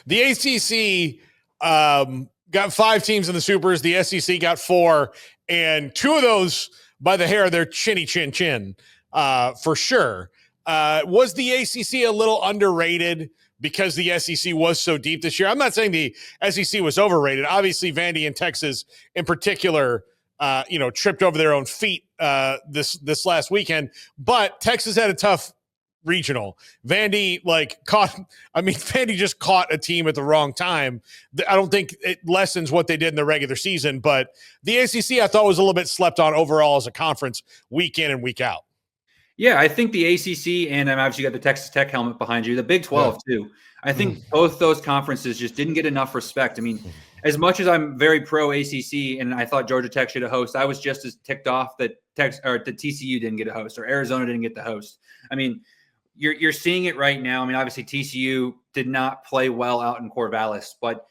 The ACC got 5 teams in the Supers. The SEC got 4, and 2 of those by the hair of their chinny chin chin, for sure. Was the ACC a little underrated because the SEC was so deep this year? I'm not saying the SEC was overrated. Obviously, Vandy and Texas in particular, tripped over their own feet this last weekend. But Texas had a tough regional. Vandy Vandy just caught a team at the wrong time. I don't think it lessens what they did in the regular season, but the ACC I thought was a little bit slept on overall as a conference week in and week out. Yeah, I think the ACC, and I'm obviously got the Texas Tech helmet behind you, the Big 12 too. I think both those conferences just didn't get enough respect. I mean, as much as I'm very pro ACC and I thought Georgia Tech should have host, I was just as ticked off that TCU didn't get a host or Arizona didn't get the host. I mean, you're seeing it right now. I mean, obviously TCU did not play well out in Corvallis, but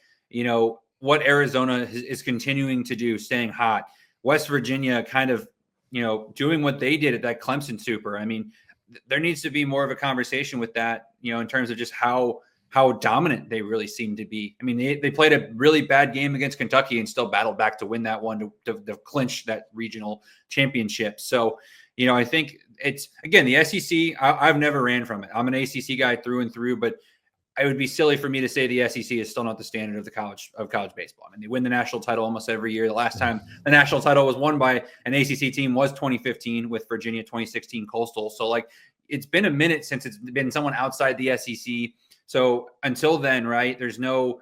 what Arizona is continuing to do, staying hot. West Virginia kind of, doing what they did at that Clemson Super. I mean, there needs to be more of a conversation with that, in terms of just how dominant they really seem to be. I mean, they played a really bad game against Kentucky and still battled back to win that one to clinch that regional championship. So, I think it's, again, the SEC, I've never ran from it. I'm an ACC guy through and through, but it would be silly for me to say the SEC is still not the standard of college baseball. I mean, they win the national title almost every year. The last time the national title was won by an ACC team was 2015 with Virginia, 2016 Coastal. So it's been a minute since it's been someone outside the SEC. So until then, right, there's no,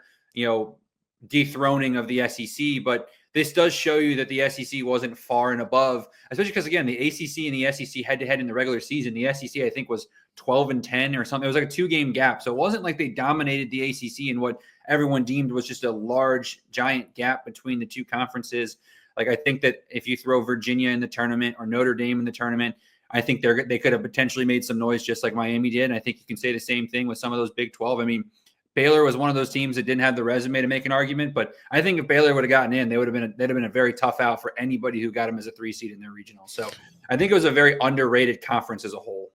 dethroning of the SEC, but this does show you that the SEC wasn't far and above, especially because, again, the ACC and the SEC head-to-head in the regular season, the SEC, I think, was 12-10 or something. It was like a 2-game gap. So it wasn't like they dominated the ACC in what everyone deemed was just a large, giant gap between the two conferences. I think that if you throw Virginia in the tournament or Notre Dame in the tournament, I think they could have potentially made some noise just like Miami did. And I think you can say the same thing with some of those Big 12. I mean, Baylor was one of those teams that didn't have the resume to make an argument, but I think if Baylor would have gotten in, they'd have been a very tough out for anybody who got them as a 3 seed in their regional. So I think it was a very underrated conference as a whole.